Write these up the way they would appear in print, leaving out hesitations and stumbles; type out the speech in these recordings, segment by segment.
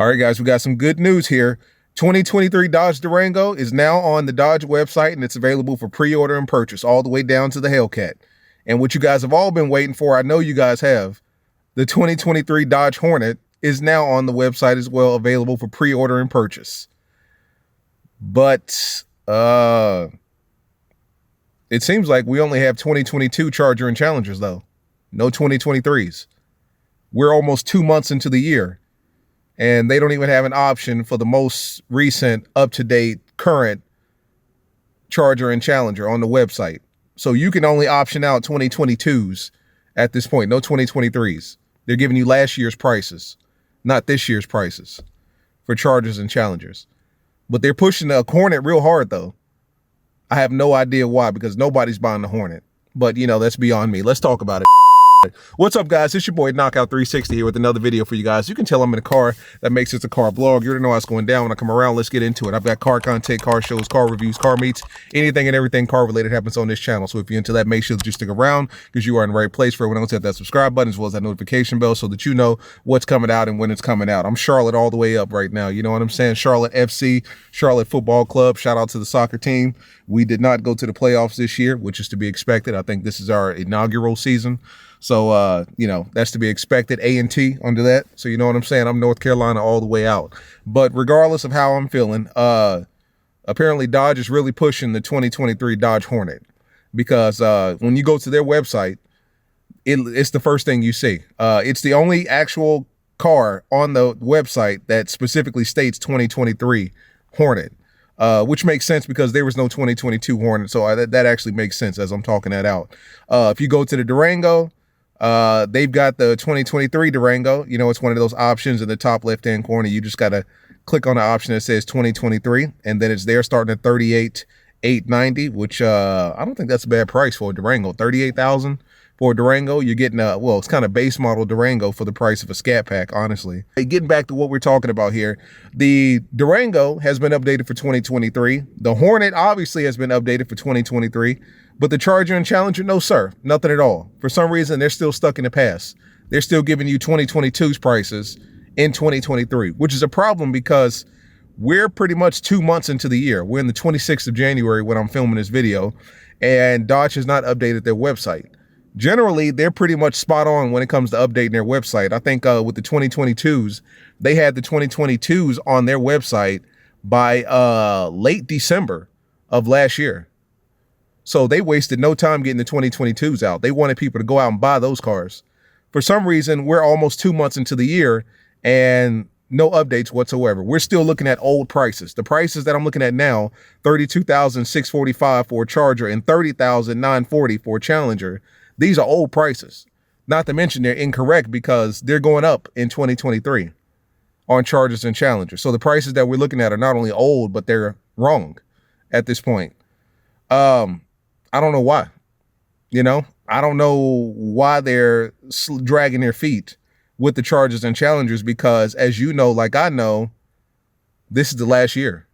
All right, guys, we got some good news here. 2023 Dodge Durango is now on the Dodge website, and it's available for pre-order and purchase all the way down to the Hellcat. And what you guys have all been waiting for, I know you guys have, the 2023 Dodge Hornet is now on the website as well, available for pre-order and purchase. But it seems like we only have 2022 Charger and Challengers, though. No 2023s. We're almost 2 months into the year, and they don't even have an option for the most recent, up-to-date, current Charger and Challenger on the website. So you can only option out 2022s at this point, no 2023s. They're giving you last year's prices, not this year's prices for Chargers and Challengers. But they're pushing the Hornet real hard, though. I have no idea why, because nobody's buying the Hornet. But, you know, that's beyond me. Let's talk about it. What's up, guys? It's your boy Knockout 360 here with another video for you guys. You can tell I'm in a car. That makes it a car blog. You already know how it's going down when I come around. Let's get into it. I've got car content, car shows, car reviews, car meets, anything and everything car related happens on this channel. So if you're into that, make sure that you stick around, because you are in the right place. For everyone else, hit that subscribe button as well as that notification bell so that you know what's coming out and when it's coming out. I'm Charlotte all the way up right now. You know what I'm saying? Charlotte FC, Charlotte Football Club. Shout out to the soccer team. We did not go to the playoffs this year, which is to be expected. I think this is our inaugural season. So, you know, that's to be expected. A&T under that. So, you know what I'm saying? I'm North Carolina all the way out. But regardless of how I'm feeling, apparently Dodge is really pushing the 2023 Dodge Hornet, because when you go to their website, it's the first thing you see. It's the only actual car on the website that specifically states 2023 Hornet. Which makes sense because there was no 2022 Hornet. So that actually makes sense as I'm talking that out. If you go to the Durango, they've got the 2023 Durango. You know, it's one of those options in the top left-hand corner. You just got to click on the option that says 2023, and then it's there starting at $38,890, which I don't think that's a bad price for a Durango. $38,000 for a Durango. You're getting a, well, it's kind of base model Durango for the price of a Scat Pack, honestly. Hey, getting back to what we're talking about here, the Durango has been updated for 2023. The Hornet obviously has been updated for 2023. But the Charger and Challenger, no, sir, nothing at all. For some reason, they're still stuck in the past. They're still giving you 2022's prices in 2023, which is a problem because we're pretty much 2 months into the year. We're in the 26th of January when I'm filming this video, and Dodge has not updated their website. Generally, they're pretty much spot on when it comes to updating their website. I think with the 2022s, they had the 2022s on their website by late December of last year. So they wasted no time getting the 2022s out. They wanted people to go out and buy those cars. For some reason, we're almost 2 months into the year and no updates whatsoever. We're still looking at old prices. The prices that I'm looking at now, $32,645 for a Charger and $30,940 for a Challenger. These are old prices. Not to mention they're incorrect because they're going up in 2023 on Chargers and Challengers. So the prices that we're looking at are not only old, but they're wrong at this point. I don't know why, you know, I don't know why they're dragging their feet with the Chargers and Challengers, because as you know, like I know, this is the last year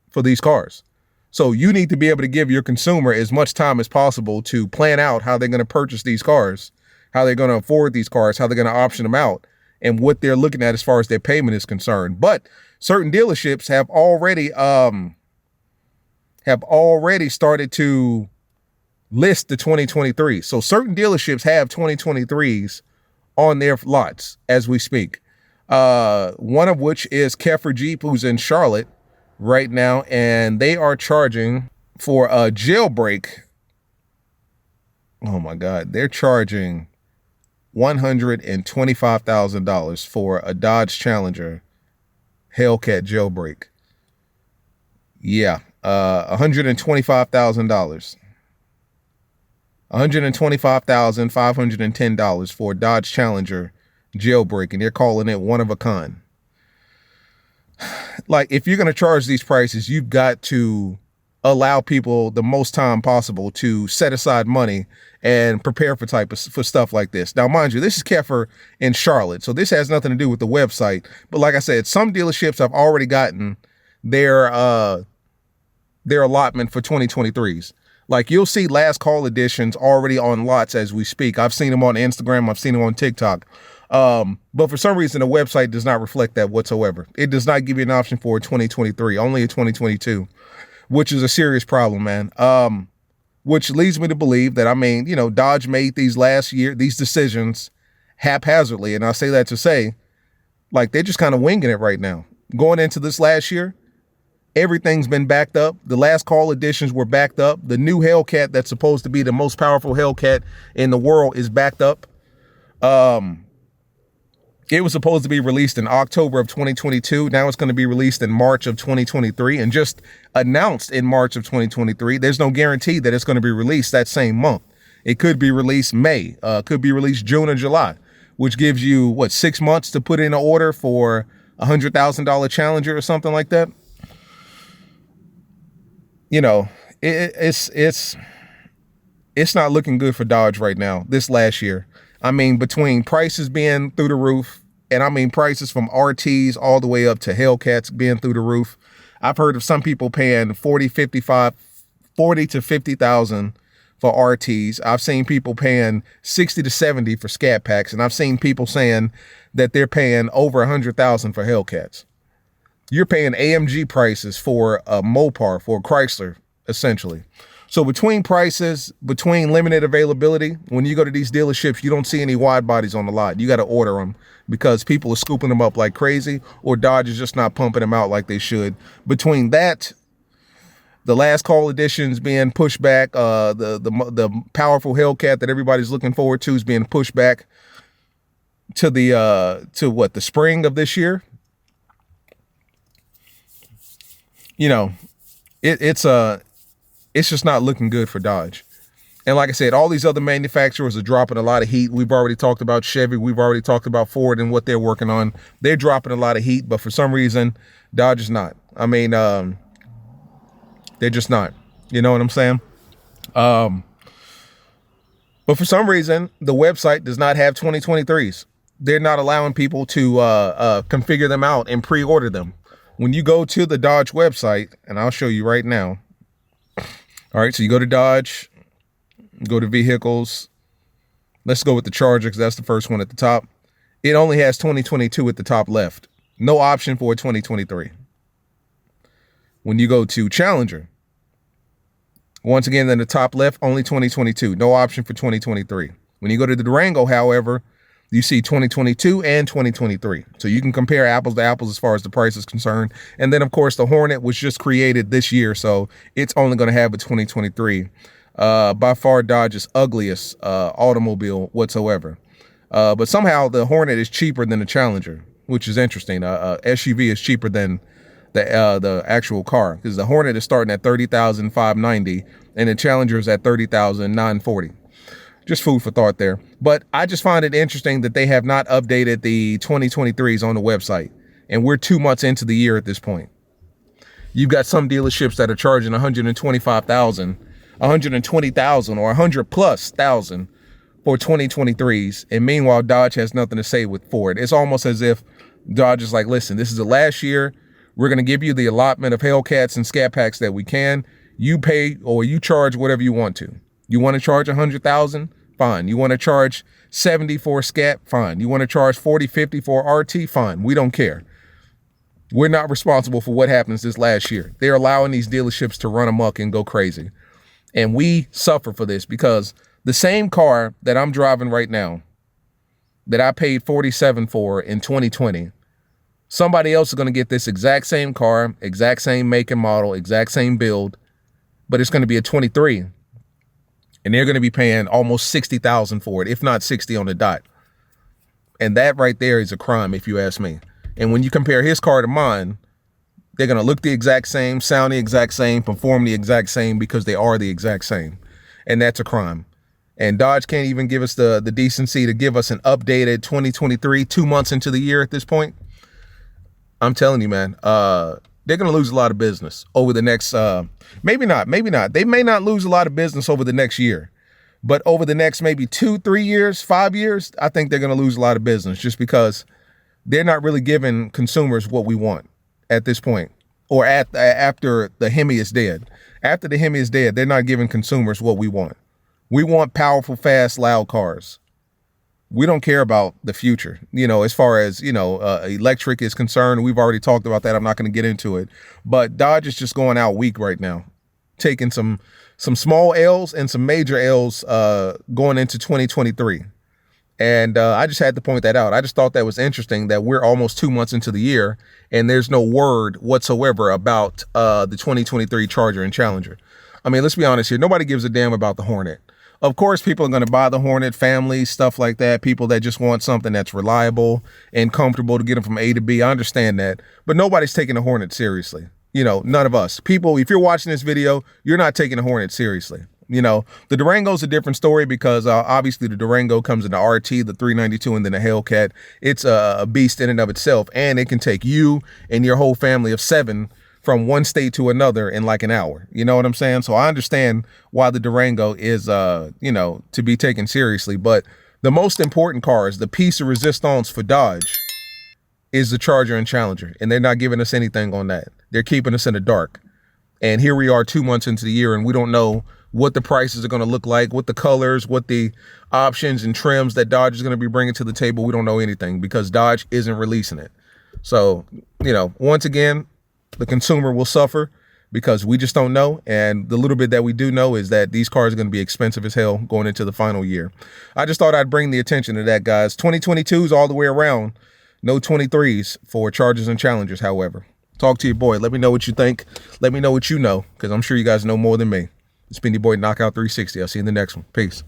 for these cars. So you need to be able to give your consumer as much time as possible to plan out how they're going to purchase these cars, how they're going to afford these cars, how they're going to option them out, and what they're looking at as far as their payment is concerned. But certain dealerships have already started to list the 2023. So certain dealerships have 2023s on their lots as we speak. One of which is Keffer Jeep, who's in Charlotte right now, and they are charging for a jailbreak. Oh my God, they're charging $125,000 for a Dodge Challenger Hellcat jailbreak. Yeah, $125,000. $125,510 for a Dodge Challenger jailbreak, and they're calling it one of a kind. Like, if you're going to charge these prices, you've got to allow people the most time possible to set aside money and prepare for stuff like this. Now, mind you, this is Keffer in Charlotte, so this has nothing to do with the website. But like I said, some dealerships have already gotten their allotment for 2023s. Like, you'll see last call editions already on lots as we speak. I've seen them on Instagram. I've seen them on TikTok. But for some reason, the website does not reflect that whatsoever. It does not give you an option for 2023, only a 2022, which is a serious problem, man. Which leads me to believe that, I mean, you know, Dodge made these decisions haphazardly. And I say that to say, like, they're just kind of winging it right now. Going into this last year, everything's been backed up. The last call editions were backed up. The new Hellcat that's supposed to be the most powerful Hellcat in the world is backed up. It was supposed to be released in October of 2022. Now it's going to be released in March of 2023 and just announced in March of 2023. There's no guarantee that it's going to be released that same month. It could be released May, could be released June or July, which gives you, what, 6 months to put in an order for a $100,000 Challenger or something like that. You know, it's not looking good for Dodge right now this last year. I mean, between prices being through the roof, and I mean prices from RTs all the way up to Hellcats being through the roof. I've heard of some people paying 40 to 50,000 for RTs. I've seen people paying 60 to 70 for Scat Packs, and I've seen people saying that they're paying over 100,000 for Hellcats. You're paying AMG prices for a Mopar, for a Chrysler, essentially. So between prices, between limited availability, when you go to these dealerships, you don't see any wide bodies on the lot. You got to order them because people are scooping them up like crazy, or Dodge is just not pumping them out like they should. Between that, the last call editions being pushed back, the powerful Hellcat that everybody's looking forward to is being pushed back to the spring of this year. You know, it's just not looking good for Dodge. And like I said, all these other manufacturers are dropping a lot of heat. We've already talked about Chevy. We've already talked about Ford and what they're working on. They're dropping a lot of heat, but for some reason, Dodge is not. I mean, they're just not. You know what I'm saying? But for some reason, the website does not have 2023s. They're not allowing people to configure them out and pre-order them. When you go to the Dodge website, and I'll show you right now. All right, so you go to Dodge, go to vehicles. Let's go with the Charger because that's the first one at the top. It only has 2022 at the top left. No option for 2023. When you go to Challenger, once again, in the top left, only 2022. No option for 2023. When you go to the Durango, however, you see 2022 and 2023. So you can compare apples to apples as far as the price is concerned. And then, of course, the Hornet was just created this year, so it's only going to have a 2023. By far Dodge's ugliest automobile whatsoever. But somehow the Hornet is cheaper than the Challenger, which is interesting. SUV is cheaper than the actual car because the Hornet is starting at $30,590 and the Challenger is at $30,940. Just food for thought there. But I just find it interesting that they have not updated the 2023s on the website. And we're 2 months into the year at this point. You've got some dealerships that are charging $125,000, $120,000 or $100,000+ for 2023s. And meanwhile, Dodge has nothing to say with Ford. It's almost as if Dodge is like, listen, this is the last year. We're going to give you the allotment of Hellcats and Scat Packs that we can. You pay or you charge whatever you want to. You want to charge $100,000? Fine. You want to charge $70 for a Scat? Fine. You want to charge $40, $50 for RT? Fine. We don't care. We're not responsible for what happens this last year. They're allowing these dealerships to run amok and go crazy. And we suffer for this because the same car that I'm driving right now that I paid $47 for in 2020, somebody else is going to get this exact same car, exact same make and model, exact same build, but it's going to be a 23. And they're going to be paying almost $60,000 for it, if not 60 on the dot. And that right there is a crime, if you ask me. And when you compare his car to mine, they're going to look the exact same, sound the exact same, perform the exact same because they are the exact same. And that's a crime. And Dodge can't even give us the decency to give us an updated 2023, 2 months into the year at this point. I'm telling you, man, they're going to lose a lot of business over the next, maybe not. They may not lose a lot of business over the next year, but over the next maybe 2, 3 years, 5 years, I think they're going to lose a lot of business just because they're not really giving consumers what we want at this point or after the Hemi is dead. After the Hemi is dead, they're not giving consumers what we want. We want powerful, fast, loud cars. We don't care about the future, as far as, electric is concerned. We've already talked about that. I'm not going to get into it, but Dodge is just going out weak right now, taking some small L's and some major L's going into 2023. And I just had to point that out. I just thought that was interesting that we're almost 2 months into the year and there's no word whatsoever about the 2023 Charger and Challenger. I mean, let's be honest here. Nobody gives a damn about the Hornet. Of course, people are going to buy the Hornet, families, stuff like that. People that just want something that's reliable and comfortable to get them from A to B. I understand that. But nobody's taking the Hornet seriously. None of us. People, if you're watching this video, you're not taking the Hornet seriously. The Durango's a different story because obviously the Durango comes in the RT, the 392, and then the Hellcat. It's a beast in and of itself, and it can take you and your whole family of 7 from one state to another in like an hour. You know what I'm saying? So I understand why the Durango is, to be taken seriously. But the most important cars, the piece of resistance for Dodge, is the Charger and Challenger. And they're not giving us anything on that. They're keeping us in the dark. And here we are 2 months into the year, and we don't know what the prices are going to look like, what the colors, what the options and trims that Dodge is going to be bringing to the table. We don't know anything because Dodge isn't releasing it. So, once again, the consumer will suffer because we just don't know. And the little bit that we do know is that these cars are going to be expensive as hell going into the final year. I just thought I'd bring the attention to that, guys. 2022s all the way around. No 23s for Chargers and Challengers, however. Talk to your boy. Let me know what you think. Let me know what you know, because I'm sure you guys know more than me. It's been your boy Knockout 360. I'll see you in the next one. Peace.